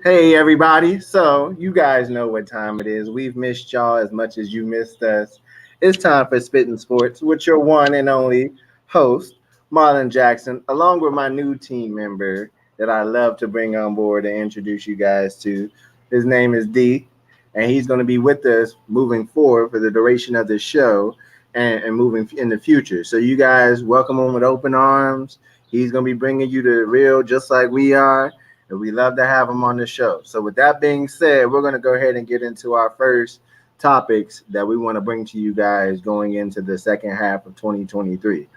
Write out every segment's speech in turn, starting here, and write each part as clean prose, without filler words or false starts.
Hey everybody, so you guys know what time it is. We've missed y'all as much as you missed us. It's time for Spitting Sports with your one and only host, Marlon Jackson, along with my new team member that I love to bring on board and introduce you guys to. His name is D, and he's going to be with us moving forward for the duration of the show and moving in the future. So you guys welcome him with open arms. He's going to be bringing you the real just like we are, and we love to have him on the show. So, with that being said, we're going to go ahead and get into our first topics that we want to bring to you guys going into the second half of 2023.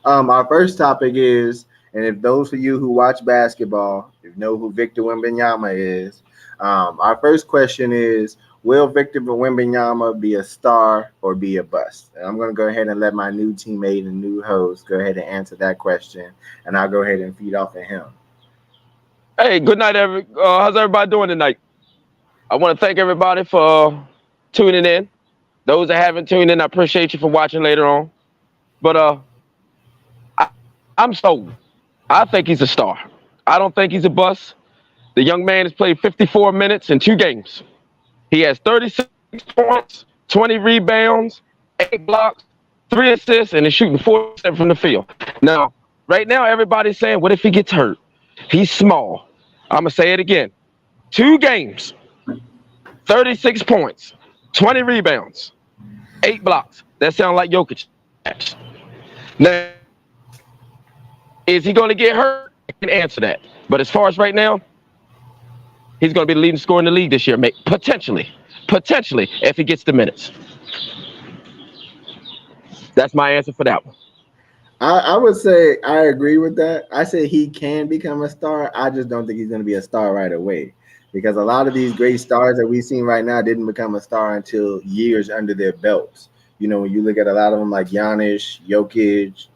Our first topic is, and if those of you who watch basketball, you know who Victor Wembanyama is, our first question is, will Victor Wembanyama be a star or be a bust? And I'm going to go ahead and let my new teammate and new host go ahead and answer that question, and I'll go ahead and feed off of him. Hey, good night, how's everybody doing tonight? I want to thank everybody for tuning in. Those that haven't tuned in, I appreciate you for watching later on. But I'm sold. I think he's a star. I don't think he's a bust. The young man has played 54 minutes in 2 games. He has 36 points, 20 rebounds, 8 blocks, 3 assists, and is shooting 40% from the field. Now, right now, everybody's saying, what if he gets hurt? He's small. I'm going to say it again. 2 games, 36 points, 20 rebounds, 8 blocks. That sounds like Jokic. Now, is he going to get hurt? I can answer that. But as far as right now, he's going to be the leading scorer in the league this year, potentially, if he gets the minutes. That's my answer for that one. I would say I agree with that. I say he can become a star. I just don't think he's going to be a star right away, because a lot of these great stars that we've seen right now didn't become a star until years under their belts. You know, when you look at a lot of them like Giannis, Jokic,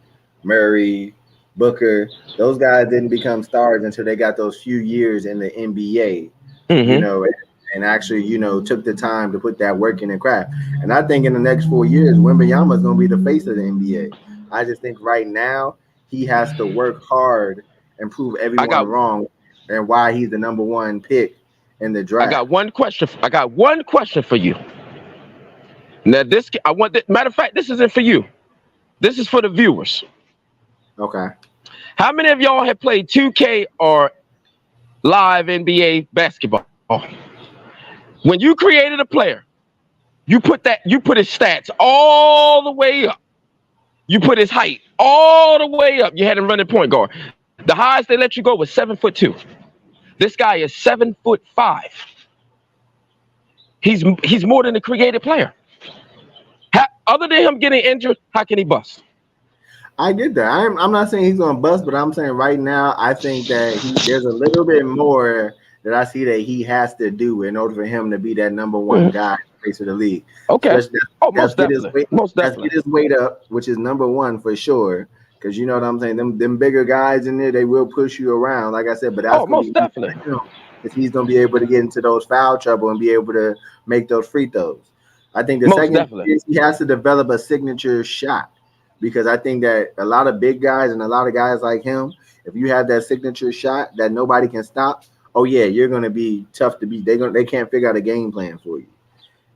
Murray, Booker, those guys didn't become stars until they got those few years in the NBA, you know, and actually, you know, took the time to put that work in and craft. And I think in the next 4 years, Wembanyama is going to be the face of the NBA. I just think right now he has to work hard and prove everyone wrong and why he's the number 1 pick in the draft. I got one question for you. Now, matter of fact, this isn't for you. This is for the viewers. Okay. How many of y'all have played 2K or live NBA basketball? When you created a player, you put his stats all the way up. You put his height all the way up. You had him running point guard. The highest they let you go was 7'2". This guy is 7'5". He's more than a created player. Other than him getting injured, how can he bust? I get that. I'm not saying he's going to bust, but I'm saying right now I think that there's a little bit more that I see that he has to do in order for him to be that number 1 guy in the face of the league. Okay. Most definitely. Let's get his weight up, which is number 1 for sure. Because you know what I'm saying? Them bigger guys in there, they will push you around, like I said. But that's most definitely. If he's going to be able to get into those foul trouble and be able to make those free throws. I think the second is he has to develop a signature shot. Because I think that a lot of big guys and a lot of guys like him, if you have that signature shot that nobody can stop, oh yeah, you're going to be tough to beat. They can't figure out a game plan for you.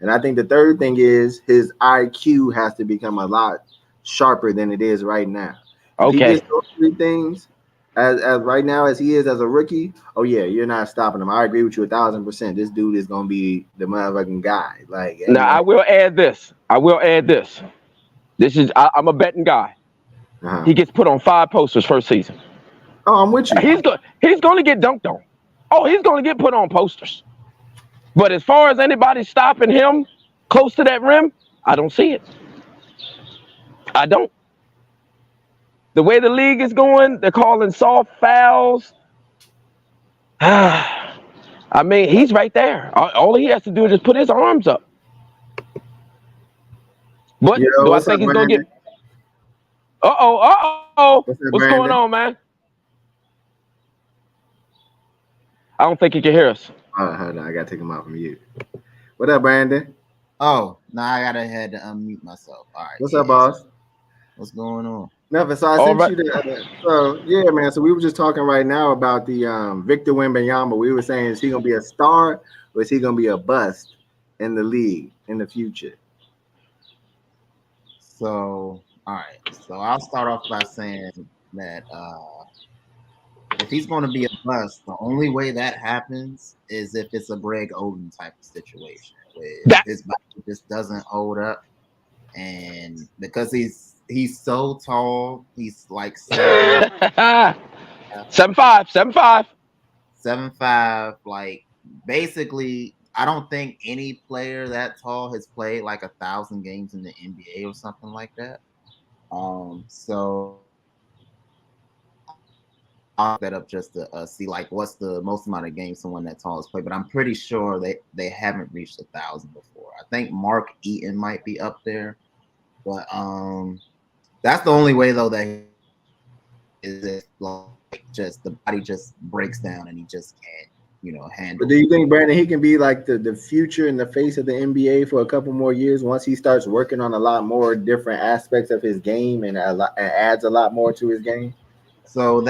And I think the third thing is his IQ has to become a lot sharper than it is right now. If he gets those 3 things as right now as he is as a rookie, oh yeah, you're not stopping him. I agree with you 1,000%. This dude is going to be the motherfucking guy. Now I will add this. I'm a betting guy. He gets put on 5 posters first season. Oh, I'm with you. He's going to get dunked on. Oh, he's going to get put on posters. But as far as anybody stopping him close to that rim, I don't see it. I don't. The way the league is going, they're calling soft fouls. I mean, he's right there. All he has to do is just put his arms up. But do I think he's going to get... Uh-oh. What's going on, man? I don't think he can hear us. Oh, hold on. I got to take him out from mute. What up, Brandon? Oh, now I got to head to unmute myself. All right. What's up, boss? What's going on? Nothing. So I All sent right. you the. So yeah, man. So we were just talking right now about the Victor Wembanyama. We were saying, is he gonna be a star or is he gonna be a bust in the league in the future? So, all right. So I'll start off by saying that if he's going to be a bust, the only way that happens is if it's a Greg Oden type of situation where That his body just doesn't hold up, and because he's so tall, he's like 7'5", 7'5". 7'5". Like basically, I don't think any player that tall has played like 1,000 games in the NBA or something like that. So I'll look that up just to see like what's the most amount of games someone that tall has played. But I'm pretty sure they haven't reached 1,000 before. I think Mark Eaton might be up there, but that's the only way though that is if like just the body just breaks down and he just can't handle. But do you think, Brandon, he can be like the future and the face of the NBA for a couple more years once he starts working on a lot more different aspects of his game and adds a lot more to his game? So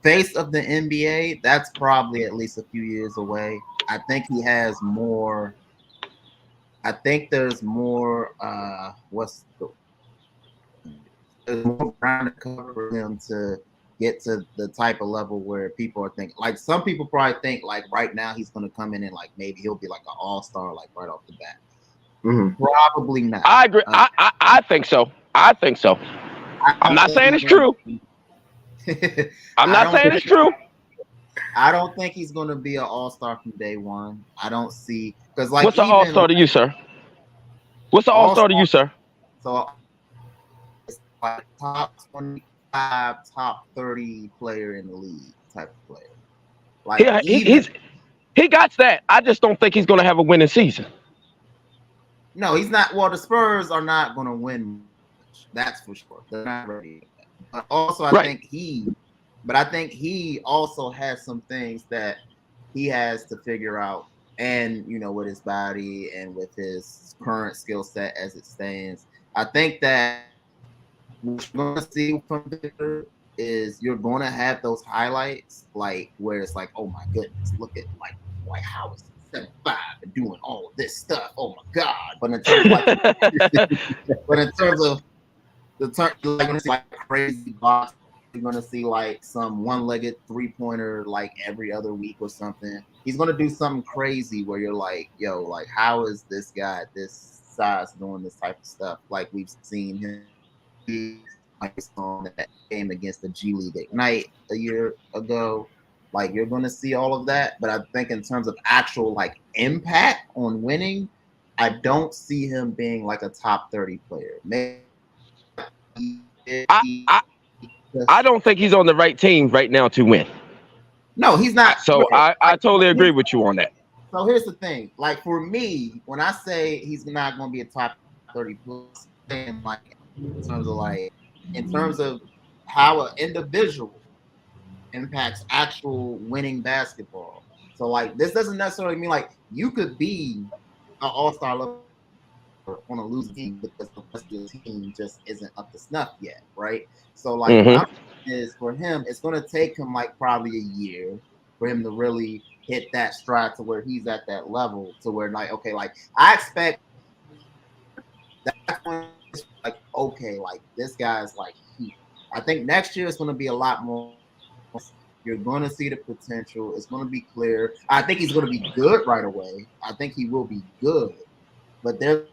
face of the NBA, that's probably at least a few years away. I think he has more. I think there's more. There's more ground to cover for him to get to the type of level where people are thinking. Like some people probably think like right now he's going to come in and like maybe he'll be like an all-star like right off the bat. Mm-hmm. Probably not. I agree. I think so. I think so. I'm not saying it's true. I'm not saying it's true. I don't think he's going to be an all-star from day one. I don't see because like what's an all-star to you, sir? What's an all-star to you, sir? So it's like top 25, top 30 player in the league type of player. Like he got that. I just don't think he's going to have a winning season. No, he's not. Well, the Spurs are not going to win much. That's for sure. They're not ready. But also, I think he also has some things that he has to figure out, and with his body and with his current skill set as it stands. I think that what you're going to see from Victor is you're going to have those highlights, like where it's like, oh my goodness, look at like how is 7'5" and doing all of this stuff. Oh my god! But in terms of like crazy box, you're gonna see like some one-legged three-pointer like every other week or something. He's gonna do something crazy where you're like, yo, like how is this guy this size doing this type of stuff? Like we've seen him on that game against the G League Ignite a year ago. Like you're going to see all of that, but I think in terms of actual like impact on winning, I don't see him being like a top 30 player. Maybe I don't think he's on the right team right now to win. No, he's not. So I totally agree with you on that. So here's the thing. Like for me, when I say he's not going to be a top 30 player, like in terms of how an individual impacts actual winning basketball. So like this doesn't necessarily mean like you could be an all-star level on a losing team because the rest of your team just isn't up to snuff yet, right? So like what I'm saying is for him, it's going to take him like probably a year for him to really hit that stride to where he's at that level to where like okay, like I expect that's like okay, like this guy's like here. I think next year it's going to be a lot more. You're going to see the potential. It's going to be clear. I think he's going to be good right away. I think he will be good. But there's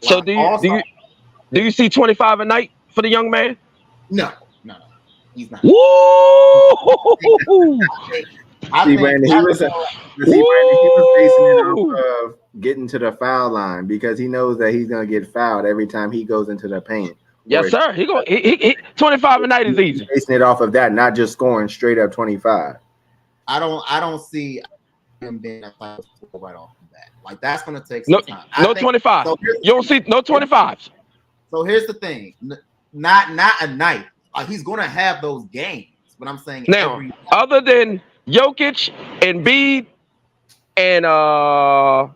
so do you see 25 a night for the young man? No, he's not. Woo! Brandon, he was facing it off of getting to the foul line because he knows that he's going to get fouled every time he goes into the paint. Yes, sir. He 25 a night is easy. Basing it off of that, not just scoring straight up 25. I don't see him being a right off the bat. Like that's going to take some time. No 25. So you don't see no 25s. So here's the thing. Not a night. He's going to have those games. But I'm saying now, other than Jokic, Embiid, and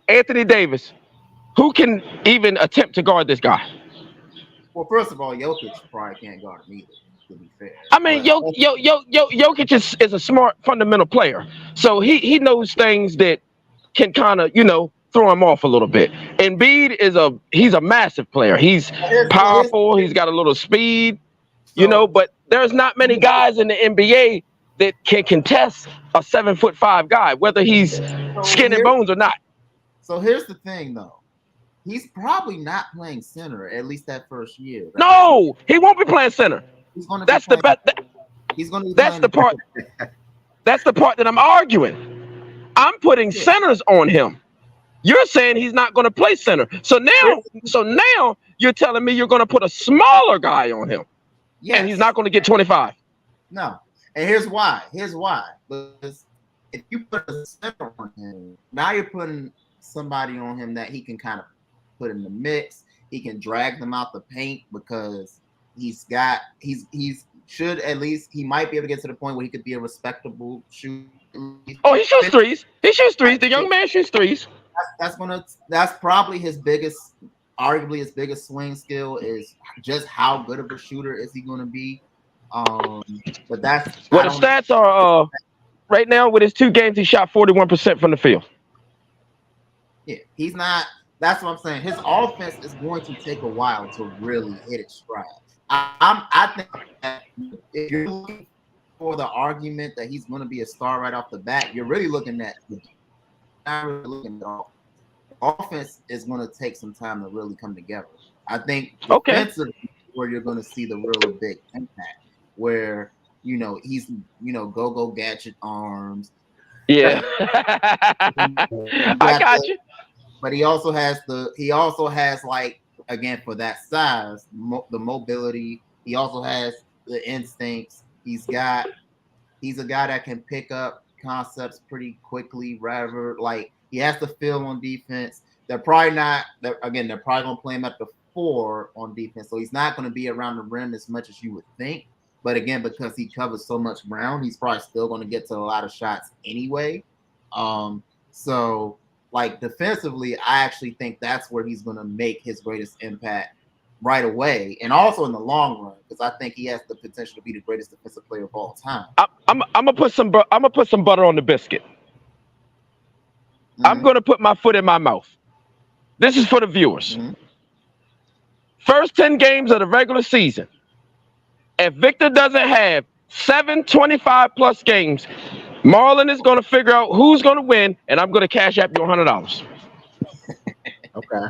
Anthony Davis, who can even attempt to guard this guy? Well, first of all, Jokic probably can't guard him either. To be fair, I mean, Jokic is a smart, fundamental player, so he knows things that can kind of throw him off a little bit. Embiid he's a massive player. He's powerful. He's got a little speed, But there's not many guys in the NBA that can contest a 7'5" guy, whether he's skin and bones or not. So here's the thing, though. He's probably not playing center at least that first year. Right? No, he won't be playing center. That's the part. That's the part that I'm arguing. I'm putting centers on him. You're saying he's not going to play center. So now you're telling me you're going to put a smaller guy on him. Yes. And he's not going to get 25. No. And here's why. Because if you put a center on him, now you're putting somebody on him that he can kind of put in the mix. He can drag them out the paint because he might be able to get to the point where he could be a respectable shooter. Oh, he shoots threes. The young man shoots threes. That's probably arguably his biggest swing skill is just how good of a shooter is he going to be. But that's the stats are right now with his 2 games he shot 41% from the field. Yeah, he's not. That's what I'm saying. His offense is going to take a while to really hit its stride. I think that if you're looking for the argument that he's going to be a star right off the bat, you're really looking at offense is going to take some time to really come together. I think defensively where you're going to see the real big impact, where he's go gadget arms. Yeah, I got you. But he also has like, again, for that size, the mobility. He also has the instincts. He's a guy that can pick up concepts pretty quickly. Rather, like he has the feel on defense. They're probably going to play him at the 4 on defense, so he's not going to be around the rim as much as you would think. But again, because he covers so much ground, he's probably still going to get to a lot of shots anyway. So like defensively, I actually think that's where he's going to make his greatest impact right away, and also in the long run, because I think he has the potential to be the greatest defensive player of all time. I'm gonna put some butter on the biscuit. Mm-hmm. I'm gonna put my foot in my mouth. This is for the viewers. Mm-hmm. First 10 games of the regular season, if Victor doesn't have 7 25+ games, Marlon is going to figure out who's going to win, and I'm going to cash app you $100. Okay.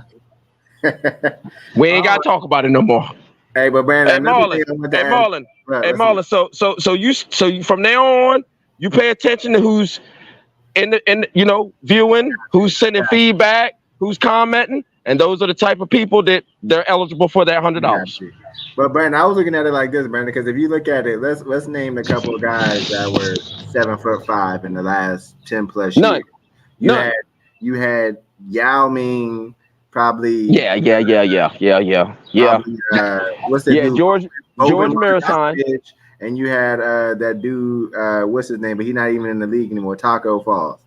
We ain't got to talk about it no more. Hey, but Brandon, Marlon. So you from now on, you pay attention to who's viewing, who's sending feedback, who's commenting, and those are the type of people that they're eligible for that $100. But Brandon, I was looking at it like this, Brandon, because if you look at it, let's name a couple of guys that were 7'5" in the last 10+ years. None. You had Yao Ming, probably. Yeah. What's the dude? George Marisine. And you had that dude, what's his name? But he's not even in the league anymore. Taco Falls.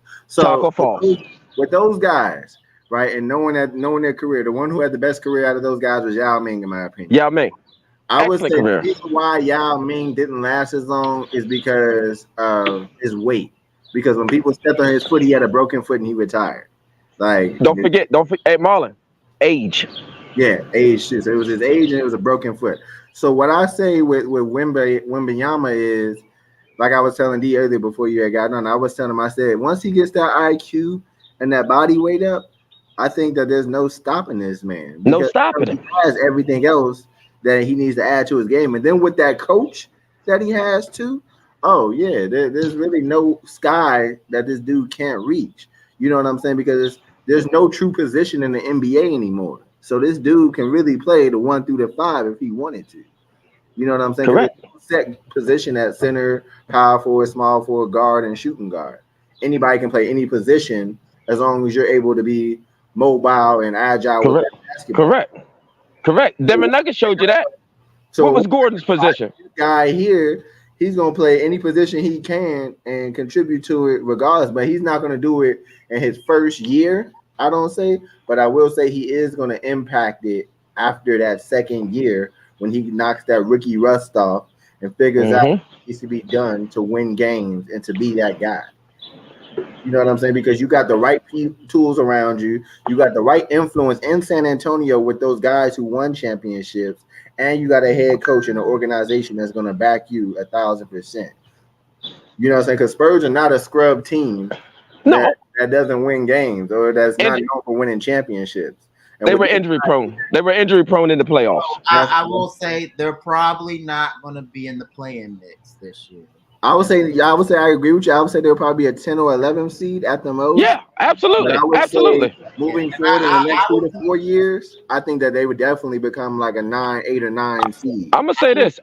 With those guys, right, and knowing their career, the one who had the best career out of those guys was Yao Ming, in my opinion. Yao Ming. I would say the reason why Yao Ming didn't last as long is because of his weight. Because when people stepped on his foot, he had a broken foot and he retired. Like, don't forget, hey, Marlon, age. Yeah, age too. So it was his age and it was a broken foot. So what I say with Wembanyama is, like I was telling D earlier before you had gotten on, I was telling him, I said, once he gets that IQ and that body weight up, I think that there's no stopping this man. No stopping him. He has everything else that he needs to add to his game. And then with that coach that he has too, oh yeah, there's really no sky that this dude can't reach. You know what I'm saying? Because there's no true position in the NBA anymore. So this dude can really play the 1 through the 5 if he wanted to. You know what I'm saying? Correct. Set position at center, power forward, small forward, guard, and shooting guard. Anybody can play any position as long as you're able to be mobile and agile. Correct. With that basketball. Correct. Denver Nuggets showed you that. So what was Gordon's position? This guy here, he's gonna play any position he can and contribute to it regardless. But he's not gonna do it in his first year. I don't say, but I will say he is gonna impact it after that second year when he knocks that rookie rust off and figures out what needs to be done to win games and to be that guy. You know what I'm saying? Because you got the right tools around you. You got the right influence in San Antonio with those guys who won championships. And you got a head coach and an organization that's going to back you 1,000%. You know what I'm saying? Because Spurs are not a scrub team that doesn't win games or that's not known for winning championships. And they were injury prone. They were injury prone in the playoffs. I will say they're probably not going to be in the play-in mix this year. I would say I agree with you. I would say they'll probably be a 10 or 11 seed at the most. Yeah, absolutely. Absolutely. Moving forward in the next 2 to 4 years, I think that they would definitely become like a 9, 8, or 9 seed. I'm gonna say this.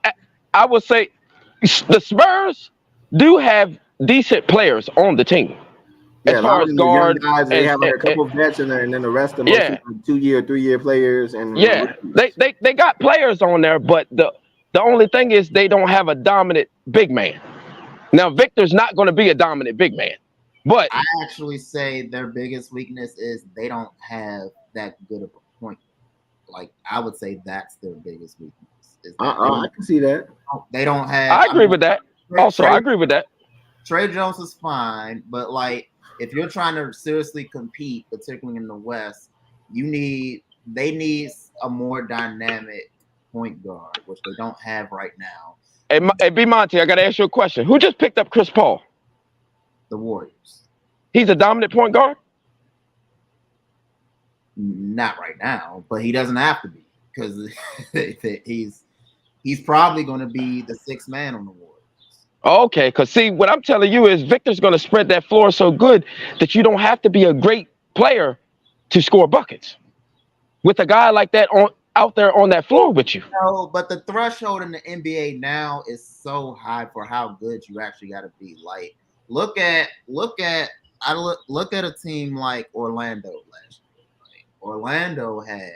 I would say the Spurs do have decent players on the team. Yeah, as far as guards, guys, they have like a couple of vets in there, and then the rest of them are 2-year, 3-year players. And they got players on there, but the only thing is they don't have a dominant big man. Now, Victor's not going to be a dominant big man, but I actually say their biggest weakness is they don't have that good of a point. Like, I would say that's their biggest weakness. I can see that. They don't have. I agree with that. I agree with that. Trey Jones is fine, but like if you're trying to seriously compete, particularly in the West, they need a more dynamic point guard, which they don't have right now. Hey, B. Monty, I got to ask you a question. Who just picked up Chris Paul? The Warriors. He's a dominant point guard? Not right now, but he doesn't have to be because he's probably going to be the sixth man on the Warriors. Okay, because see, what I'm telling you is Victor's going to spread that floor so good that you don't have to be a great player to score buckets. With a guy like that out there on that floor with you. No, but the threshold in the NBA now is so high for how good you actually got to be. Like, look at a team like Orlando last year. Right? Orlando had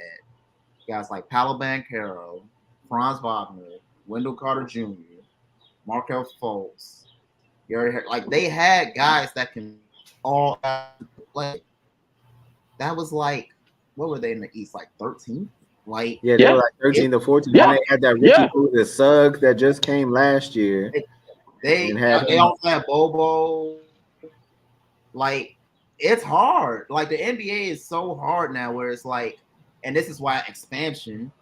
guys like Paolo Banchero, Franz Wagner, Wendell Carter Jr., Markelle Fultz. Like they had guys that can all play. That was like, what were they in the East? Like 13th? Like they were like 13 to 14. Yeah. And they had that Ricky the Suggs that just came last year. They also had Bobo. Like it's hard. Like the NBA is so hard now, where it's like, and this is why expansion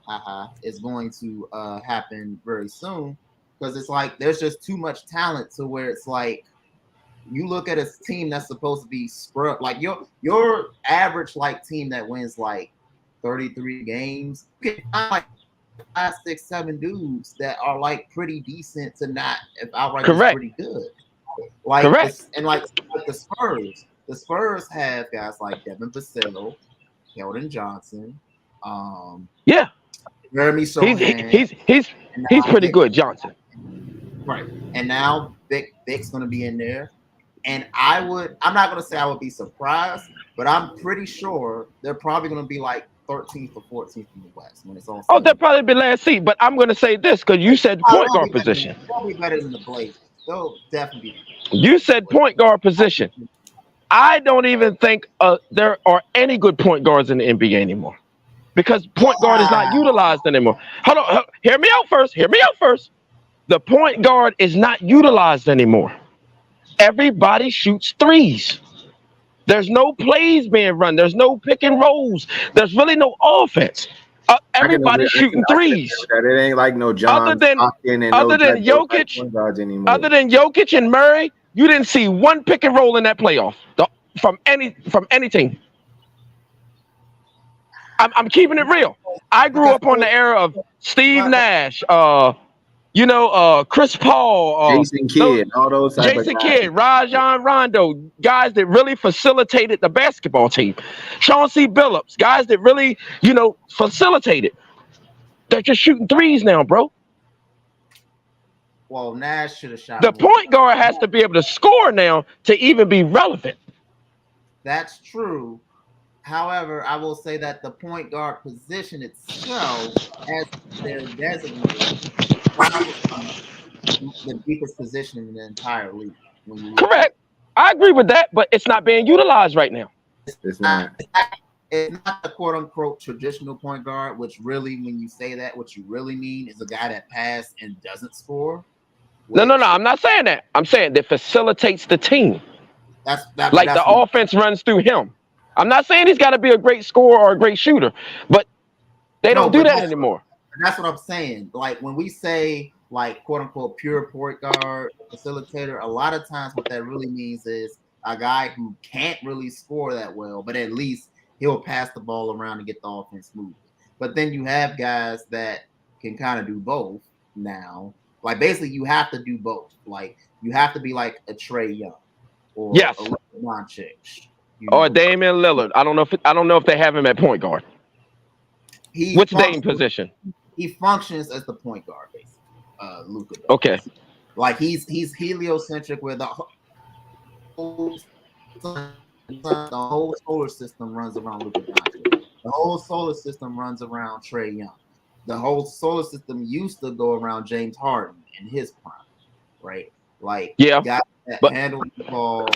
is going to happen very soon. Because it's like there's just too much talent to where it's like you look at a team that's supposed to be scrub, like your average like team that wins like 33 games, you can find like 5, 6, 7 dudes that are like pretty decent to not if outright pretty good. Like and like the Spurs have guys like Devin Vassell, Keldon Johnson, Jeremy Sohan. He's pretty good, Johnson. Right. And now Vic's going to be in there. And I'm not going to say I would be surprised, but I'm pretty sure they're probably going to be like 13th or 14th in the West when it's on. Oh, they'll probably be last seat, but I'm going to say this because you said point guard position. They'll be better than the Blazers. They'll definitely be. You said point guard position. I don't even think there are any good point guards in the NBA anymore because point guard is not utilized anymore. Hold on. Hear me out first. The point guard is not utilized anymore. Everybody shoots threes. There's no plays being run. There's no pick and rolls. There's really no offense. Everybody's shooting threes. It ain't like no John. Other than Jokic and Murray, you didn't see one pick and roll in that playoff from any team. I'm keeping it real. I grew up on the era of Steve Nash, Chris Paul, Jason Kidd, all those type Jason Kidd, Rajon Rondo, guys that really facilitated the basketball team. Sean C. Billups, guys that really, facilitated. They're just shooting threes now, bro. Well, Nash should have shot. The point guard has to be able to score now to even be relevant. That's true. However, I will say that the point guard position itself, as their designated, the deepest position in the entire league. Correct. I agree with that, but it's not being utilized right now. It's not. it's not a quote unquote traditional point guard, which really, when you say that, what you really mean is a guy that passes and doesn't score. No. I'm not saying that. I'm saying that facilitates the team. That's the offense runs through him. I'm not saying he's got to be a great scorer or a great shooter, but they don't do that anymore. That's what I'm saying. Like when we say like quote unquote pure point guard facilitator, a lot of times what that really means is a guy who can't really score that well, but at least he'll pass the ball around and get the offense moving. But then you have guys that can kind of do both now. Like basically you have to do both. Like you have to be like a Trae Young or yes. a Doncic. Or Damian Lillard. I don't know if they have him at point guard. What's Dame's position? He functions as the point guard, basically. Luka. Okay. Like he's heliocentric, where the whole solar system runs around Luka Doncic. The whole solar system runs around Trae Young. The whole solar system used to go around James Harden in his prime, right? Like guys that handle the ball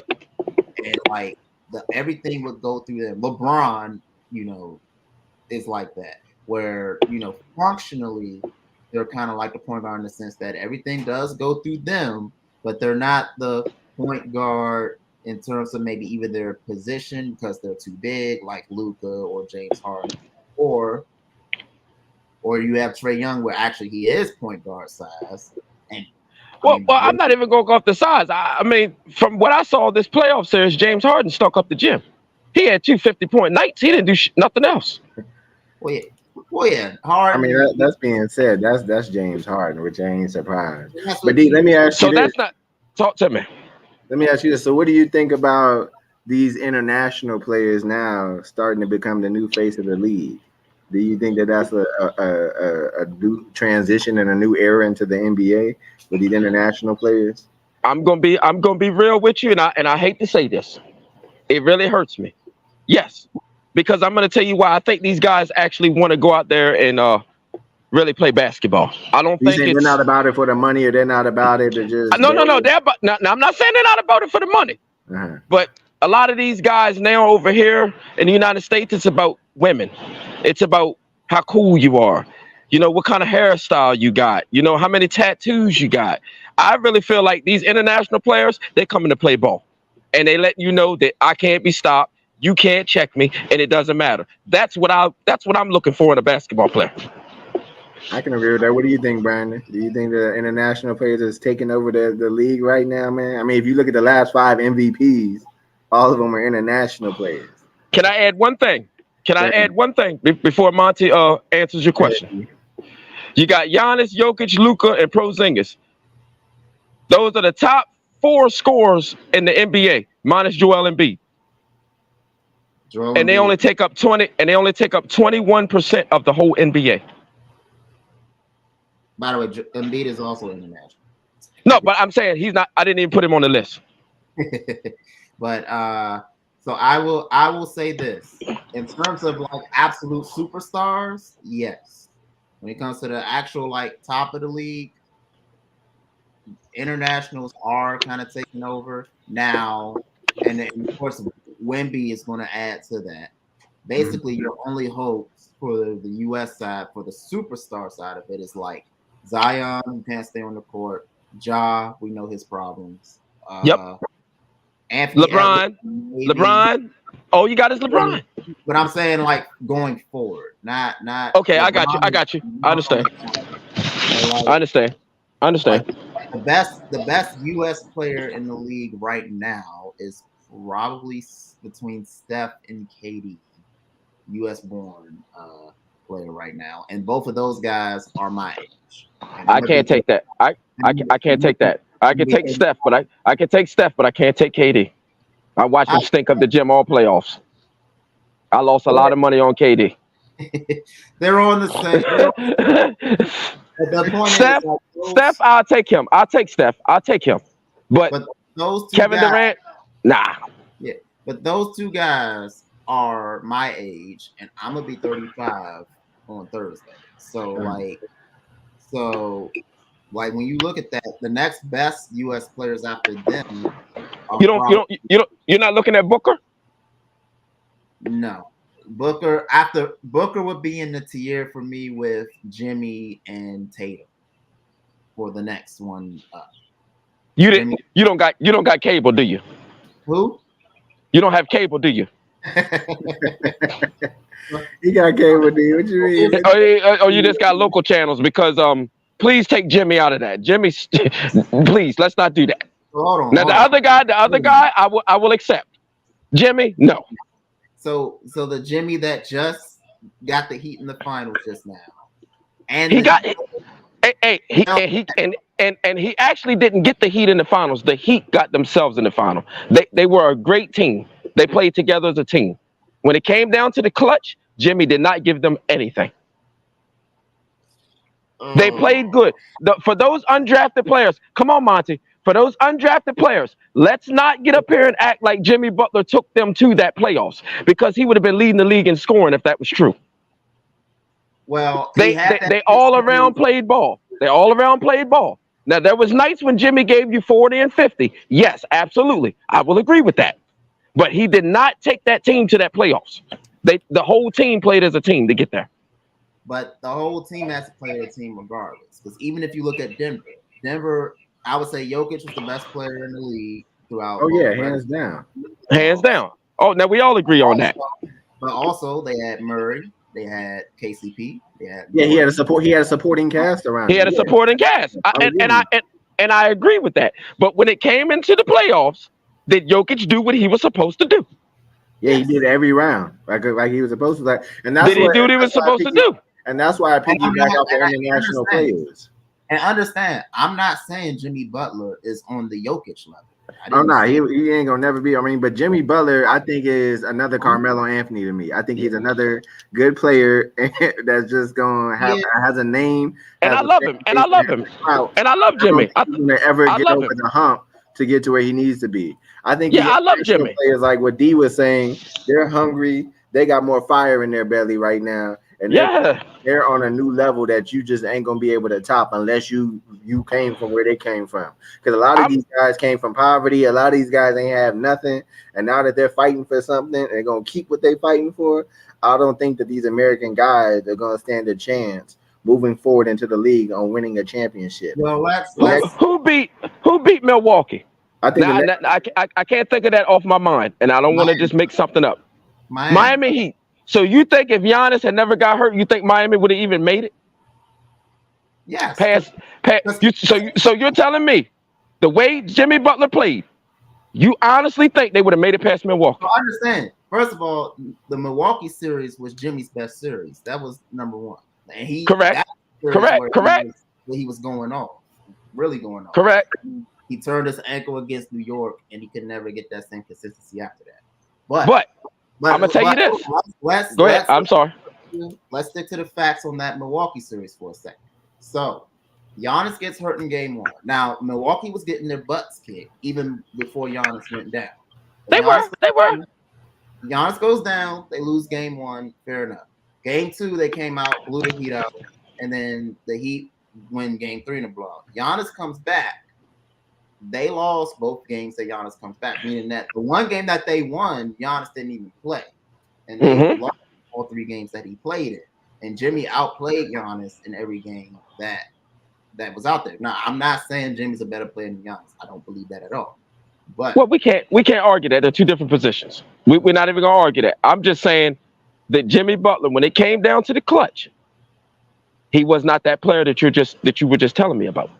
and like everything would go through them. LeBron, is like that, where functionally they're kind of like the point guard in the sense that everything does go through them, but they're not the point guard in terms of maybe even their position because they're too big, like Luka or James Harden, or you have Trae Young where actually he is point guard size. And I'm not even going off the size. I mean, from what I saw this playoff series, James Harden stuck up the gym. He had 2 50-point nights. He didn't do nothing else. Well, yeah. Harden. I mean, that's being said. That's James Harden, which I ain't surprised. But D, let me ask you. So that's not. Talk to me. Let me ask you this. So, what do you think about these international players now starting to become the new face of the league? Do you think that that's a new transition and a new era into the NBA with these international players? I'm gonna be real with you, and I hate to say this, it really hurts me. Yes, because I'm gonna tell you why I think these guys actually want to go out there and really play basketball. I don't think they're not about it for the money, or they're not about it to just. No. They're about. Now, I'm not saying they're not about it for the money, but a lot of these guys now over here in the United States, it's about women. It's about how cool you are. What kind of hairstyle you got. How many tattoos you got. I really feel like these international players, they're coming to play ball. And they let you know that I can't be stopped. You can't check me, and it doesn't matter. That's what I'm looking for in a basketball player. I can agree with that. What do you think, Brandon? Do you think the international players is taking over the league right now, man? I mean, if you look at the last 5 MVPs, all of them are international players. Can I add one thing? Before Monty answers your question? You got Giannis, Jokic, Luka, and Porzingis. Those are the top 4 scorers in the NBA, minus Joel Embiid. And they only take up 21% of the whole NBA. By the way, Embiid is also international. No, but I'm saying he's not. I didn't even put him on the list. But so I will say this in terms of like absolute superstars, yes. When it comes to the actual like top of the league, internationals are kind of taking over now, and then, of course Wemby is going to add to that. Basically, your only hope for the U.S. side, for the superstar side of it, is like Zion, who can't stay on the court. Ja, we know his problems. Yep. Anthony LeBron. LeBron. Oh, you got his LeBron. But I'm saying like going forward, not. Okay, LeBron. I got you. I understand. I understand. The best U.S. player in the league right now is probably between Steph and KD, U.S. born player right now, and both of those guys are my age. I can't take that. I can't take that. I can take Steph, but I can take Steph, but I can't take KD. I watched him stink up the gym all playoffs. I lost a lot of money on KD. They're on the same. The point Steph, Steph, I'll take him. I'll take Steph. I'll take him. But those two Kevin Durant, nah. Yeah, but those two guys are my age, and I'm gonna be 35 on Thursday. So when you look at that, the next best U.S. players after them. You're not looking at Booker? No. Booker would be in the tier for me with Jimmy and Tatum for the next one up. You don't got cable, do you? Who? You don't have cable, do you? He got cable, dude. What you mean? Or you just got local channels? Because please take Jimmy out of that. Jimmy, please, let's not do that. Hold on. Now the other guy, I will accept. Jimmy, no. So the Jimmy that just got the Heat in the finals just now, and he actually didn't get the Heat in the finals. The Heat got themselves in the final. They were a great team. They played together as a team. When it came down to the clutch, Jimmy did not give them anything. They played good. For those undrafted players, come on, Monty. For those undrafted players, let's not get up here and act like Jimmy Butler took them to that playoffs, because he would have been leading the league in scoring if that was true. Well, they all around played ball. They all around played ball. Now, there was nights when Jimmy gave you 40 and 50. Yes, absolutely. I will agree with that. But he did not take that team to that playoffs. The whole team played as a team to get there. But the whole team has to play as a team regardless. Because even if you look at Denver, I would say Jokic was the best player in the league throughout. Oh yeah, hands down. Hands down. Oh, now we all agree on that. But also they had Murray, they had KCP, they had he had a supporting cast around. He had a supporting cast, and I agree with that. But when it came into the playoffs, did Jokic do what he was supposed to do? Yeah, he did every round like he was supposed to. And that's did he do what he was supposed to do? And that's why I piggyback off the international players. And understand, I'm not saying Jimmy Butler is on the Jokic level. Oh no, he ain't gonna never be. I mean, but Jimmy Butler, I think, is another Carmelo Anthony to me. I think he's another good player that's just gonna has a name. And I love him. And I love him. And I love Jimmy. I don't think ever get over the hump to get to where he needs to be. I think I love Jimmy. Players like what D was saying, they're hungry. They got more fire in their belly right now. And they're on a new level that you just ain't gonna be able to top unless you came from where they came from. Because a lot of these guys came from poverty. A lot of these guys ain't have nothing, and now that they're fighting for something, they're gonna keep what they fighting for. I don't think that these American guys are gonna stand a chance moving forward into the league on winning a championship. Well, let's who beat Milwaukee? I think I can't think of that off my mind, and I don't want to just make something up. Miami Heat. So you think if Giannis had never got hurt, you think Miami would have even made it? Yes. So you're telling me the way Jimmy Butler played, you honestly think they would have made it past Milwaukee? I understand. First of all, the Milwaukee series was Jimmy's best series. That was number one. And correct. He was going off, really going off. Correct. He turned his ankle against New York, and he could never get that same consistency after that. But I'm gonna tell you this. Go ahead. I'm sorry. Let's stick to the facts on that Milwaukee series for a second. So, Giannis gets hurt in game one. Now, Milwaukee was getting their butts kicked even before Giannis went down. They were. Giannis goes down. They lose game one. Fair enough. Game two, they came out, blew the Heat out, and then the Heat win game three in a blowout. Giannis comes back. They lost both games that Giannis comes back, meaning that the one game that they won, Giannis didn't even play. And they lost all three games that he played in. And Jimmy outplayed Giannis in every game that was out there. Now, I'm not saying Jimmy's a better player than Giannis. I don't believe that at all. But we can't argue that. They're two different positions. We're not even gonna argue that. I'm just saying that Jimmy Butler, when it came down to the clutch, he was not that player that you were just telling me about.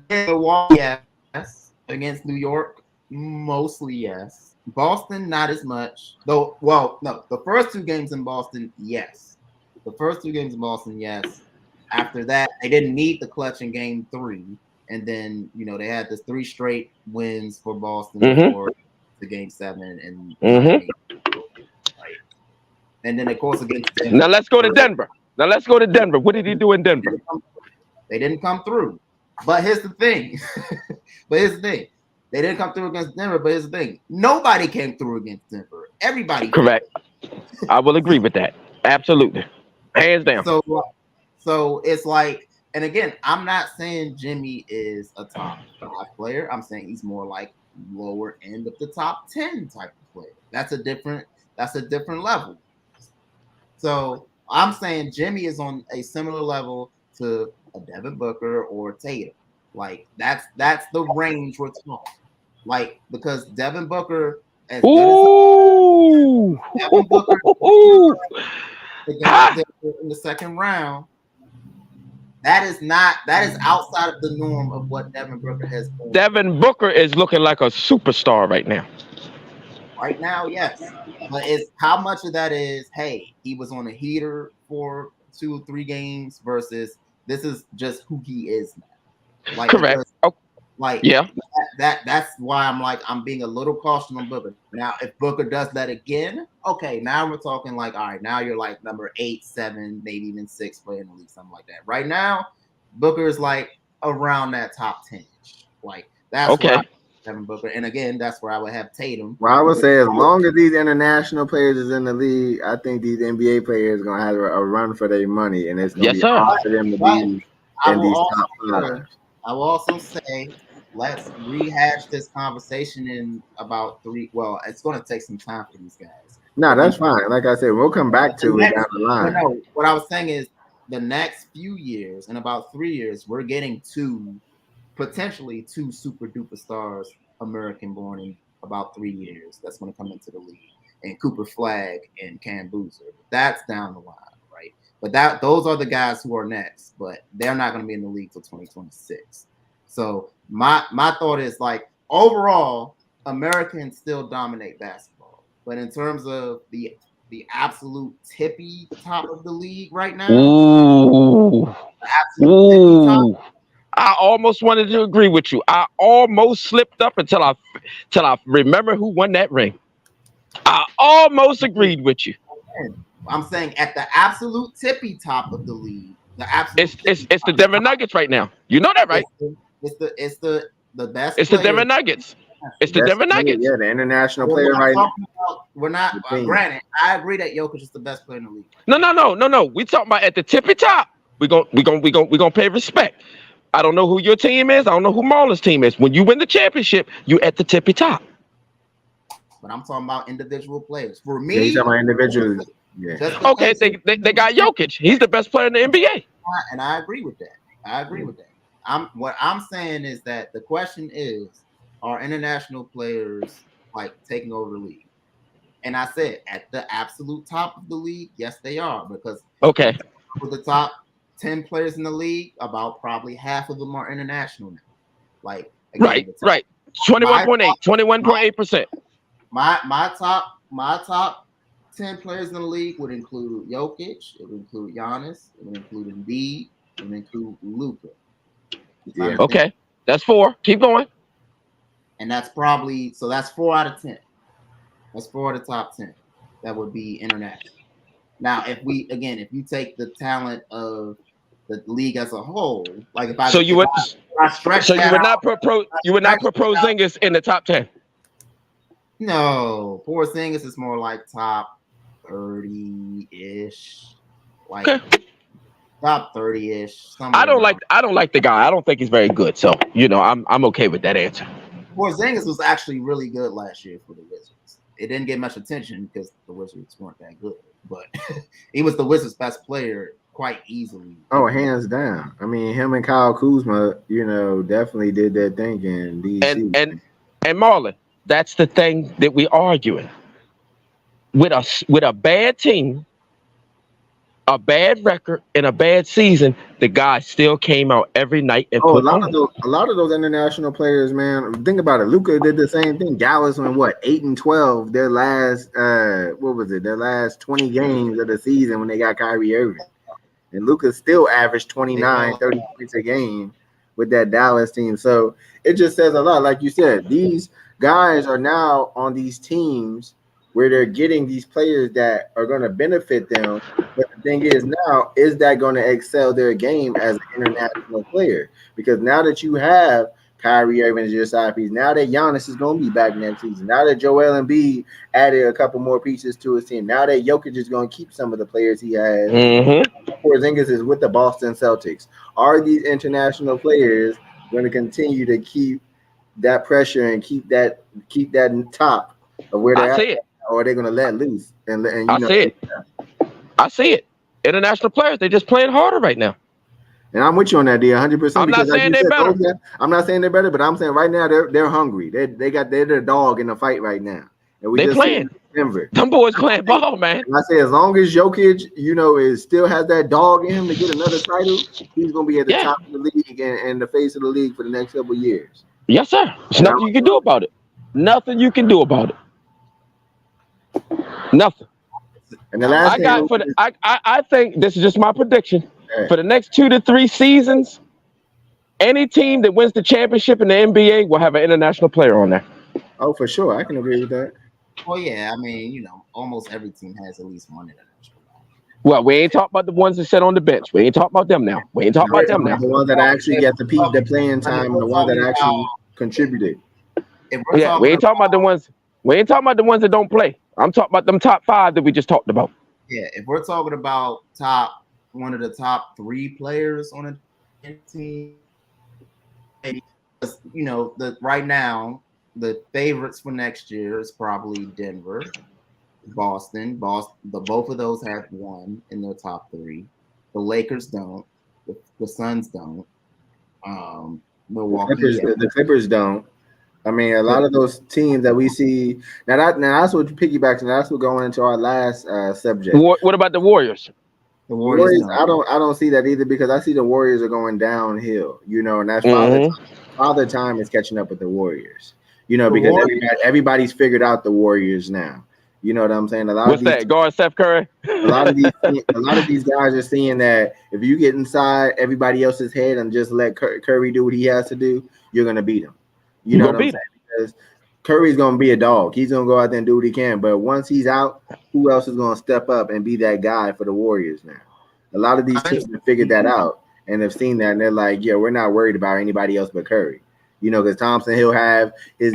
Yes. Against New York, mostly yes. Boston, not as much. Though, well, no. The first two games in Boston, yes. After that, they didn't need the clutch in game three. And then, they had the 3 straight wins for Boston before the game 7. And then, of course, against Denver. Now, let's go to Denver. What did he do in Denver? They didn't come through. But here's the thing. They didn't come through against Denver, but here's the thing. Nobody came through against Denver. Everybody. Correct. I will agree with that. Absolutely. Hands down. So it's like, and again, I'm not saying Jimmy is a top 5 player. I'm saying he's more like lower end of the top 10 type of player. That's a different That's a different level. So I'm saying Jimmy is on a similar level to a Devin Booker or Tatum. Like that's the range we're talking. Like because Devin Booker, as good Ooh. as Devin Booker Ah. in the second round, that is outside of the norm of what Devin Booker has been. Devin Booker is looking like a superstar right now. Right now, yes. But it's how much of that is, hey, he was on a heater for 2 or 3 games versus this is just who he is now. Like Correct. Like yeah, that's why I'm being a little cautious on Booker. Now, if Booker does that again, okay, now we're talking like, all right, now you're like number 8, 7, maybe even 6 player in the league, something like that. Right now, Booker is like around that top 10. Like that's okay. Devin Booker, and again, that's where I would have Tatum. Well, I would say as long as these international players is in the league, I think these NBA players are gonna have a run for their money, and it's gonna be hard for them to be in these top 5. I will also say, let's rehash this conversation in about 3. Well, it's going to take some time for these guys. No, that's fine. Like I said, we'll come back to it down the line. No, what I was saying is the next few years, in about 3 years, we're getting potentially 2 super duper stars, American born in about 3 years. That's going to come into the league, and Cooper Flag and Cam Boozer. That's down the line, right? But those are the guys who are next, but they're not going to be in the league till 2026. So my thought is like overall, Americans still dominate basketball, but in terms of the absolute tippy top of the league right now, tippy top, I almost wanted to agree with you. I almost slipped up until I remember who won that ring. I almost agreed with you. I'm saying at the absolute tippy top of the league, it's the Denver Nuggets right now. You know that, right? It's the best. It's the Denver Nuggets. It's the Denver Nuggets. Yeah, the international player right now. We're not. Granted, I agree that Jokic is the best player in the league. No. We talking about at the tippy top. We gonna pay respect. I don't know who your team is. I don't know who Marlon's team is. When you win the championship, you at the tippy top. But I'm talking about individual players. For me, you're talking about individuals. Yeah. Okay, they got Jokic. He's the best player in the NBA. And I agree with that. What I'm saying is that the question is, are international players like taking over the league? And I said at the absolute top of the league, yes, they are, because with the top 10 players in the league, about probably half of them are international now. Like again, right. 21.8%. My top 10 players in the league would include Jokic, it would include Giannis, it would include Embiid, it would include Luka. Yeah. Okay, that's 4. Keep going. And that's probably that's 4 out of 10. That's 4 of the top 10. That would be international. Now, if you take the talent of the league as a whole, like if I you would not propose Porzingis in the top 10. No, Porzingis is more like top 30-ish, like top 30-ish. I don't like the guy. I don't think he's very good. So I'm okay with that answer. Porzingis was actually really good last year for the Wizards. It didn't get much attention because the Wizards weren't that good, but he was the Wizards' best player quite easily. Oh, hands down. I mean, him and Kyle Kuzma, definitely did their thing in DC. And Marlon, that's the thing that we arguing. With a bad team, a bad record, and a bad season, the guy still came out every night and put on. A lot of those international players, man. Think about it. Luka did the same thing. Dallas went 8-12 their last their last 20 games of the season when they got Kyrie Irving. And Luka still averaged 29, 30 points a game with that Dallas team. So it just says a lot. Like you said, these guys are now on these teams where they're getting these players that are going to benefit them. But the thing is now, is that going to excel their game as an international player? Because now that you have Kyrie Irving as your side piece, now that Giannis is going to be back next season, now that Joel Embiid added a couple more pieces to his team, now that Jokic is going to keep some of the players he has, Porzingis is with the Boston Celtics. Are these international players going to continue to keep that pressure and keep that top of where they're at or are they going to let loose? And I see it. I see it. International players, they're just playing harder right now. And I'm with you on that, D, 100%. I'm not saying they're better. I'm not saying they're better, but I'm saying right now they're hungry. They're the dog in the fight right now. And they playing. Denver. Them boys playing ball, man. And I say as long as Jokic, is still has that dog in him to get another title, he's gonna be at the top of the league and the face of the league for the next couple of years. Yes, sir. There's nothing you can do about it. Nothing you can do about it. Nothing. And the last I think this is just my prediction. For the next 2 to 3 seasons, any team that wins the championship in the NBA will have an international player on there. Oh, for sure. I can agree with that. Well, yeah. I mean, almost every team has at least one international. Well, we ain't talking about the ones that sit on the bench. We ain't talking about them now. We ain't talking about them now. The ones that actually get the playing time, and the ones that actually contributed. Yeah, we ain't talking about the ones. We ain't talking about the ones that don't play. I'm talking about them top 5 that we just talked about. Yeah, if we're talking about one of the top 3 players on a team, right now the favorites for next year is probably Denver, Boston. Both of those have one in their top 3. The Lakers don't. The Suns don't. Milwaukee. The Clippers don't. I mean, a lot of those teams that we see now that's what piggybacks, and that's what going into our last subject. What about the Warriors? The Warriors, I don't see that either, because I see the Warriors are going downhill, and that's father time is catching up with the Warriors, because everybody's figured out the Warriors now. You know what I'm saying? Guard Steph Curry? a lot of these guys are seeing that if you get inside everybody else's head and just let Curry do what he has to do, you're gonna beat him. You know what I'm saying? Because Curry's gonna be a dog. He's gonna go out there and do what he can. But once he's out, who else is gonna step up and be that guy for the Warriors now? A lot of these teams have figured that out and have seen that, and they're like, yeah, we're not worried about anybody else but Curry. Because Thompson, he'll have his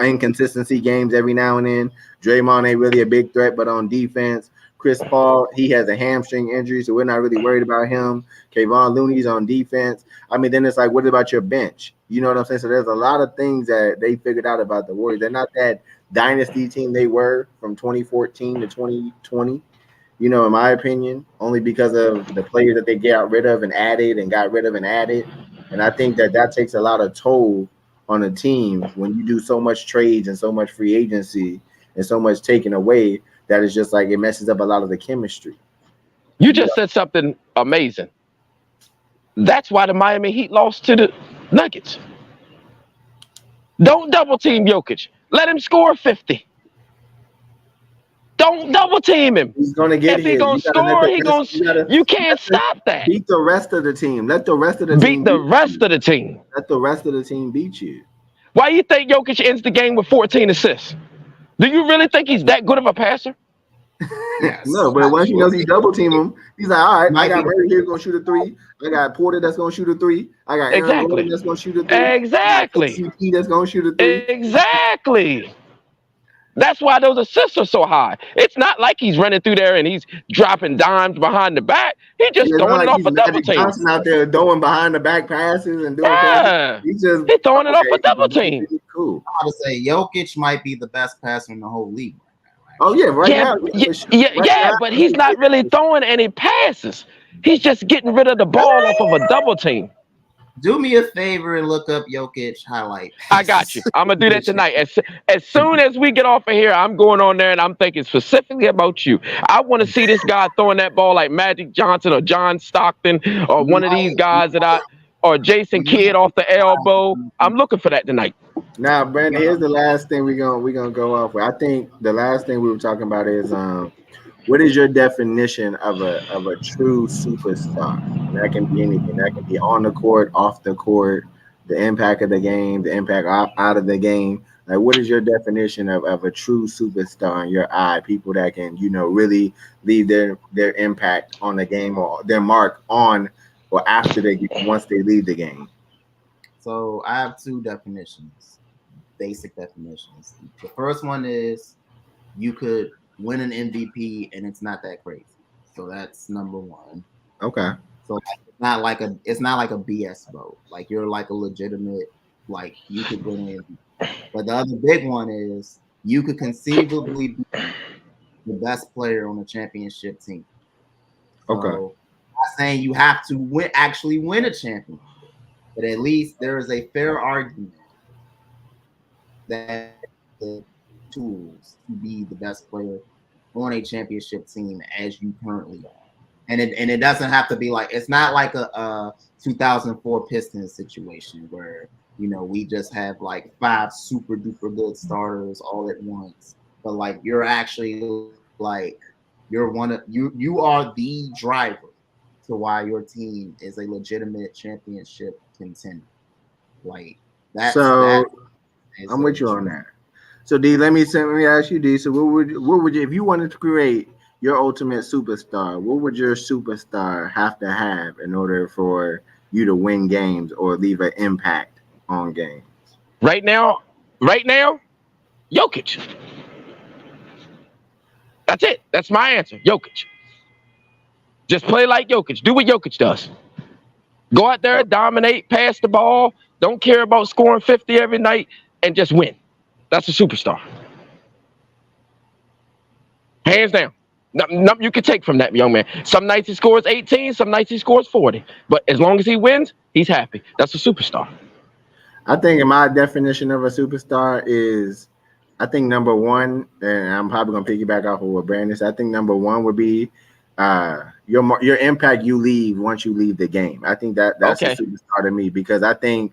inconsistency games every now and then. Draymond ain't really a big threat, but on defense, Chris Paul, he has a hamstring injury, so we're not really worried about him. Kevon Looney's on defense. I mean, then it's like, what about your bench? You know what I'm saying? So there's a lot of things that they figured out about the Warriors. They're not that dynasty team they were from 2014 to 2020, in my opinion, only because of the players that they got rid of and added. And I think that takes a lot of toll on a team when you do so much trades and so much free agency and so much taken away that it's just like it messes up a lot of the chemistry. You just said something amazing. That's why the Miami Heat lost to the Nuggets. Don't double team Jokic. Let him score 50. Don't double team him. He's gonna get. If he's gonna score, you can't stop that. Beat the rest of the team. Let the rest of the team beat the rest of the team. Let the rest of the team beat you. Why you think Jokic ends the game with 14 assists? Do you really think he's that good of a passer? Yes. No, but once he knows he double team him, he's like, all right, I got Murray here gonna shoot a 3. I got Porter that's gonna shoot a 3. I got Aaron Gordon that's gonna shoot a 3. Exactly. CP that's gonna shoot a 3. Exactly. That's why those assists are so high. It's not like he's running through there and he's dropping dimes behind the back. He's just throwing it off a double team. Johnson out there throwing behind the back passes and doing he's throwing it off a double team. Cool. I would say Jokic might be the best passer in the whole league right now. Oh yeah, now. But he's not really throwing any passes. He's just getting rid of the ball off of a double team. Do me a favor and look up Jokic highlight. I got you. I'm going to do that tonight. As soon as we get off of here, I'm going on there and I'm thinking specifically about you. I want to see this guy throwing that ball like Magic Johnson or John Stockton or one of these guys or Jason Kidd off the elbow. I'm looking for that tonight. Now, Brandon, here's the last thing we're gonna go off with. I think the last thing we were talking about is what is your definition of a true superstar? And that can be anything. That can be on the court, off the court, the impact of the game, the impact out of the game. Like, what is your definition of a true superstar in your eye? People that can, really leave their impact on the game or their mark on or after the game once they leave the game. So I have 2 definitions, basic definitions. The first one is you could win an MVP and it's not that crazy. So that's number 1. Okay. So it's not like a BS vote. Like you're like a legitimate, like you could win an MVP. But the other big one is you could conceivably be the best player on a championship team. Okay. So, I'm not saying you have to actually win a championship, but at least there is a fair argument that the tools to be the best player on a championship team as you currently are. And it doesn't have to be like, it's not like a 2004 Pistons situation where, you know, we just have like 5 super duper good starters all at once. But like, you're actually like, you are the driver to why your team is a legitimate championship contender. Like So I'm with you on that. So D, let me ask you, D. So what would you, if you wanted to create your ultimate superstar, what would your superstar have to have in order for you to win games or leave an impact on games? Right now, Jokic. That's it. That's my answer. Jokic. Just play like Jokic. Do what Jokic does. Go out there, dominate, pass the ball. Don't care about scoring 50 every night, and just win. That's a superstar. Hands down. Nothing you can take from that young man. Some nights he scores 18, some nights he scores 40. But as long as he wins, he's happy. That's a superstar. I think my definition of a superstar is, I think number one, and I'm probably gonna piggyback off of what Brandon said. I think number one would be your impact you leave once you leave the game. I think that's a superstar to me, because I think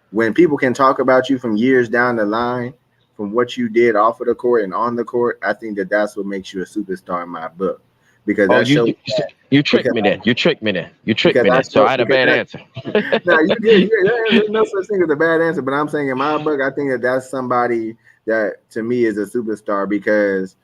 when people can talk about you from years down the line, from what you did off of the court and on the court, I think that's what makes you a superstar in my book. Because you tricked me then. You tricked me then. So I had a bad answer. No, you did. There's no such thing as a bad answer. But I'm saying in my book, I think that's somebody that to me is a superstar, because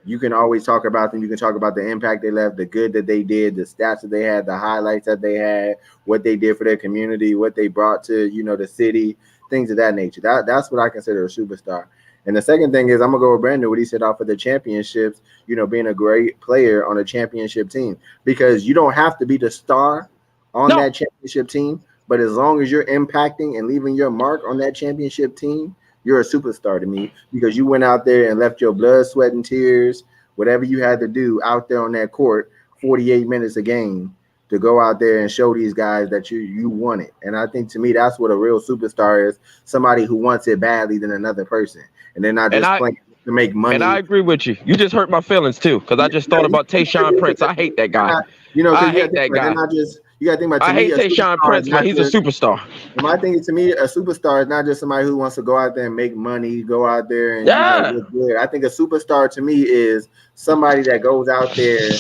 you can always talk about them. You can talk about the impact they left, the good that they did, the stats that they had, the highlights that they had, what they did for their community, what they brought to, the city, things of that nature. That's what I consider a superstar. And the second thing is, I'm gonna go with Brandon, what he said off of the championships, being a great player on a championship team, because you don't have to be the star on that championship team, but as long as you're impacting and leaving your mark on that championship team, you're a superstar to me, because you went out there and left your blood, sweat, and tears, whatever you had to do out there on that court, 48 minutes a game, to go out there and show these guys that you want it. And I think to me, that's what a real superstar is, somebody who wants it badly than another person. And they're not just playing to make money. And I agree with you. You just hurt my feelings too, because I just thought about Tayshaun Prince. I hate that guy. I hate that guy. You got to think about. I hate Tayshaun Prince, but he's a superstar. My thing is, to me, a superstar is not just somebody who wants to go out there and make money, go out there and look good. I think a superstar to me is somebody that goes out there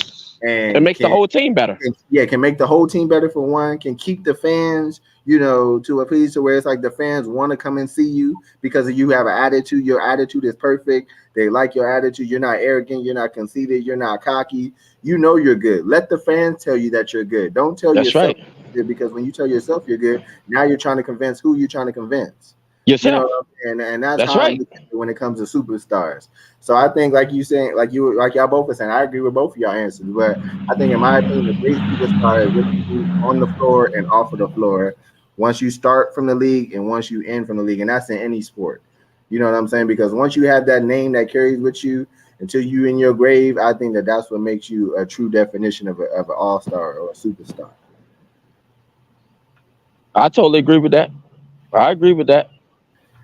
and makes the whole team better. Can make the whole team better for one, can keep the fans, to a place to where it's like the fans want to come and see you because you have an attitude. Your attitude is perfect. They like your attitude. You're not arrogant. You're not conceited. You're not cocky. You're good. Let the fans tell you that you're good. Don't tell yourself you're good, because when you tell yourself you're good, now you're trying to convince who you're trying to convince. Yourself. And that's how right. When it comes to superstars. So I think, like you saying, like y'all both were saying, I agree with both of y'all answers. But I think, in my opinion, the great superstar is what you do on the floor and off of the floor. Once you start from the league and once you end from the league, and that's in any sport. You know what I'm saying? Because once you have that name that carries with you until you in your grave, I think that's what makes you a true definition of an all-star or a superstar. I totally agree with that. I agree with that.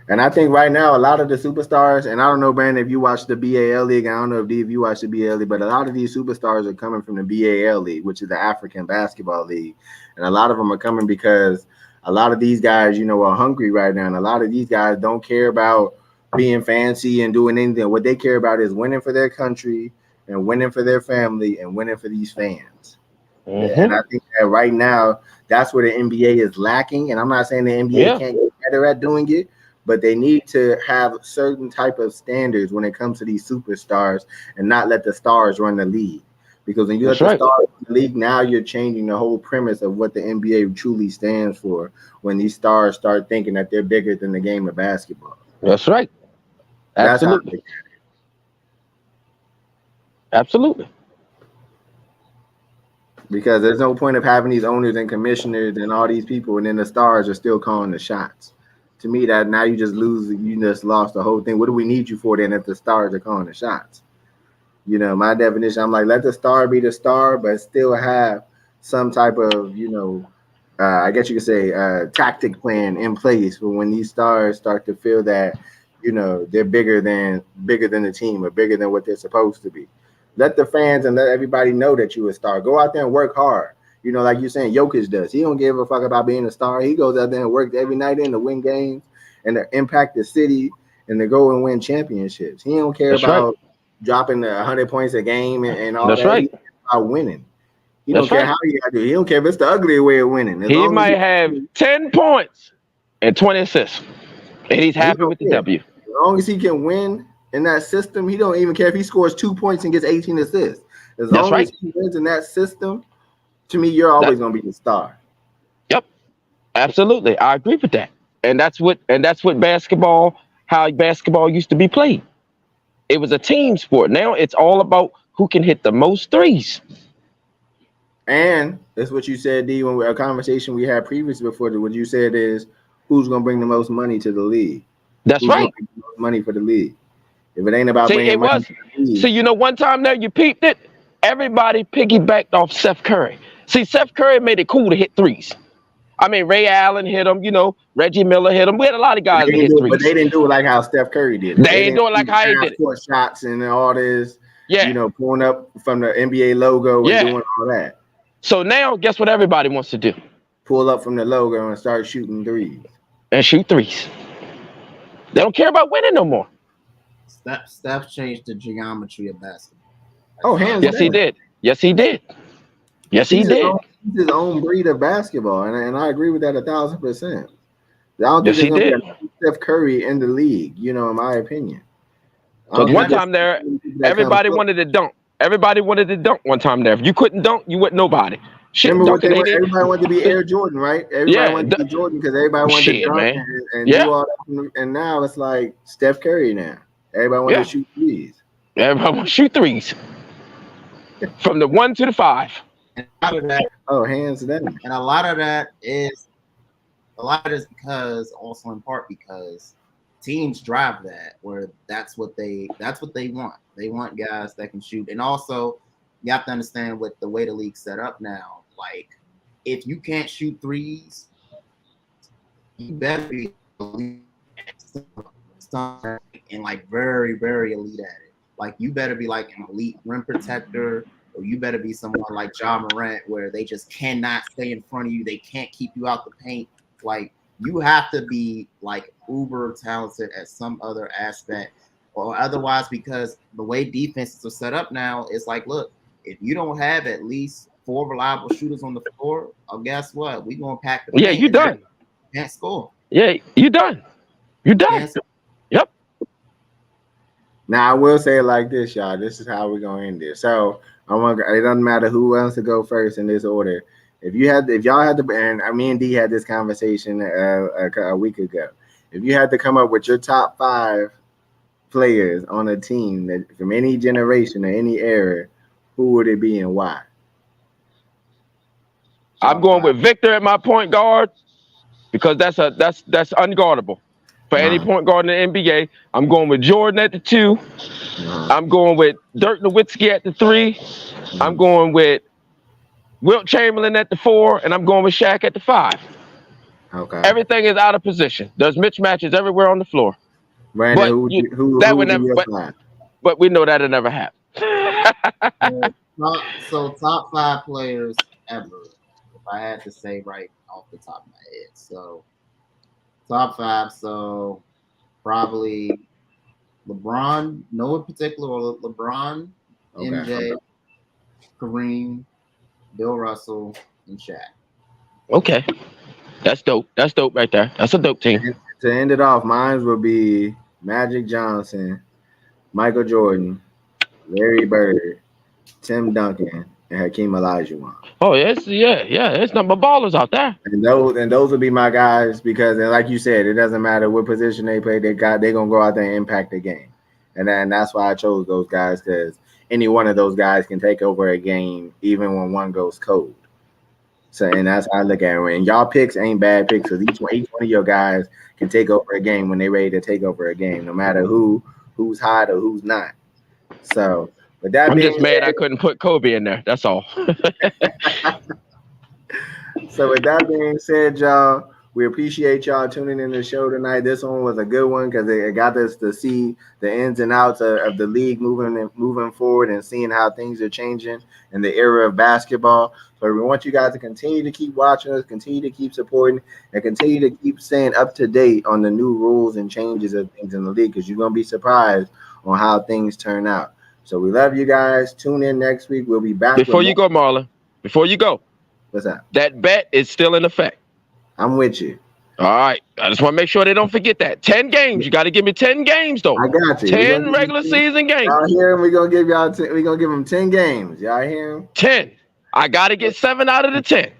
And I think right now, a lot of the superstars, and I don't know, Brandon, if you watch the BAL League, I don't know if you watch the BAL League, but a lot of these superstars are coming from the BAL League, which is the African Basketball League. And a lot of them are coming because a lot of these guys, are hungry right now. And a lot of these guys don't care about being fancy and doing anything. What they care about is winning for their country and winning for their family and winning for these fans. Mm-hmm. And I think that right now, that's where the NBA is lacking. And I'm not saying the NBA can't get better at doing it, but they need to have certain type of standards when it comes to these superstars and not let the stars run the league. Because when you let the stars run the league, now you're changing the whole premise of what the NBA truly stands for when these stars start thinking that they're bigger than the game of basketball. That's right. Absolutely. Absolutely. Because there's no point of having these owners and commissioners and all these people, and then the stars are still calling the shots. to me, that now you just lost the whole thing. What do we need you for then if the stars are calling the shots? You know, my definition, I'm like, let the star be the star, but still have some type of, I guess you could say, tactic plan in place for when these stars start to feel that, they're bigger than the team or bigger than what they're supposed to be. Let the fans and let everybody know that you're a star. Go out there and work hard. Like you're saying, Jokic does. He don't give a fuck about being a star. He goes out there and works every night to win games and to impact the city and to go and win championships. He don't care about dropping 100 points a game and all That's that. right. He's about winning. He don't care how you got to do. He don't care if it's the ugly way of winning. He might have 10 points and 20 assists, and he's happy with the W. As long as he can win in that system, he don't even care if he scores 2 points and gets 18 assists. As long as he wins in that system, to me, you're always going to be the star. Yep, absolutely. I agree with that. And that's what basketball, how basketball used to be played. It was a team sport. Now it's all about who can hit the most threes. And that's what you said, D, when a conversation we had previously before. What you said is, who's going to bring the most money to the league? That's who's right. Gonna bring the most money for the league. If it ain't about bringing money to the league. So, one time there you peeped it, everybody piggybacked off Steph Curry. See, Steph Curry made it cool to hit threes. I mean, Ray Allen hit him, Reggie Miller hit him. We had a lot of guys that hit threes. But they didn't do it like how Steph Curry did. They ain't doing like how he did it. Shots and all this, yeah. Pulling up from the NBA logo and doing all that. So now, guess what everybody wants to do? Pull up from the logo and start shooting threes. And shoot threes. They don't care about winning no more. Steph changed the geometry of basketball. Oh, hands down. Yes, he did. Yes, he did. Yes, he did. He's his own breed of basketball, and I agree with that 1,000%. I don't think yes, he did. Steph Curry in the league, in my opinion. Because one time there, everybody wanted to dunk. Everybody wanted to dunk one time there. If you couldn't dunk, you wasn't nobody. Remember everybody wanted to be Air Jordan, right? Everybody wanted to be Jordan because everybody wanted to dunk and do all that. And now it's like Steph Curry now. Everybody wants to shoot threes. Everybody wants to shoot threes. From the 1 to the 5. And a lot of that, hands down. And a lot of that is because, also in part because teams drive that, where that's what they want. They want guys that can shoot. And also, you have to understand with the way the league's set up now, like, if you can't shoot threes, you better be and like very, very elite at it. Like, you better be like an elite rim protector, or you better be someone like Ja Morant where they just cannot stay in front of you. They can't keep you out the paint. Like, you have to be like uber talented at some other aspect, or otherwise, because the way defenses are set up now, it's like, look, if you don't have at least 4 reliable shooters on the floor, guess what? We're going to pack the paint. Yeah, you done. Can't score. Yeah, you done. You done. Yep. Now, I will say it like this, y'all. This is how we're going to end this. So, it doesn't matter who wants to go first in this order. If y'all had to, and me and D had this conversation a week ago. If you had to come up with your top 5 players on a team that from any generation or any era, who would it be and why? I'm going with Victor at my point guard because that's unguardable for any point guard in the NBA. I'm going with Jordan at the 2. I'm going with Dirk Nowitzki at the 3. I'm going with Wilt Chamberlain at the 4, and I'm going with Shaq at the 5. Okay. Everything is out of position. There's mismatches everywhere on the floor. Brandon, but we know that'll never happen. So top 5 players ever, if I had to say right off the top of my head. So top 5, so probably LeBron, no in particular, LeBron, MJ, Kareem, Bill Russell, and Shaq. Okay. That's dope. That's dope right there. That's a dope team. And to end it off, mine would be Magic Johnson, Michael Jordan, Larry Bird, Tim Duncan, and Hakeem Olajuwon. Oh, yes, yeah. There's number ballers out there. And those would be my guys because, and like you said, it doesn't matter what position they play. They're gonna go out there and impact the game, and that's why I chose those guys, because any one of those guys can take over a game, even when one goes cold. So, and that's how I look at it. And y'all picks ain't bad picks because each one of your guys can take over a game when they're ready to take over a game, no matter who's hot or who's not. So, with that I'm being just mad said, I couldn't put Kobe in there. That's all. so with that being said, y'all, we appreciate y'all tuning in to the show tonight. This one was a good one because it got us to see the ins and outs of the league moving forward and seeing how things are changing in the era of basketball. So we want you guys to continue to keep watching us, continue to keep supporting, and continue to keep staying up to date on the new rules and changes of things in the league because you're going to be surprised on how things turn out. So we love you guys. Tune in next week. We'll be back. Before you go, Marlon, before you go, what's that? That bet is still in effect. I'm with you. All right. I just want to make sure they don't forget that. 10 games. You got to give me 10 games, though. I got you. 10 regular season games. Y'all hear him? We're going to give y'all we're going to give them 10 games. Y'all hear him? 10. I got to get 7 out of the 10.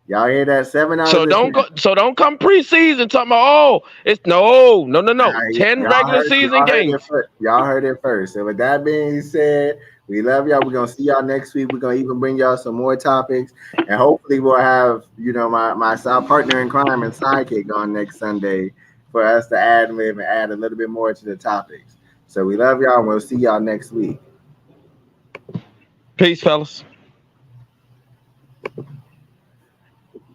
Y'all hear that? 7 out so of the don't 10. So don't come preseason talking about, it's no. 10 regular season games. Y'all heard it first. So with that being said, we love y'all. We're going to see y'all next week. We're going to even bring y'all some more topics. And hopefully we'll have, my partner in crime and sidekick on next Sunday for us to add a little bit more to the topics. So we love y'all and we'll see y'all next week. Peace, fellas.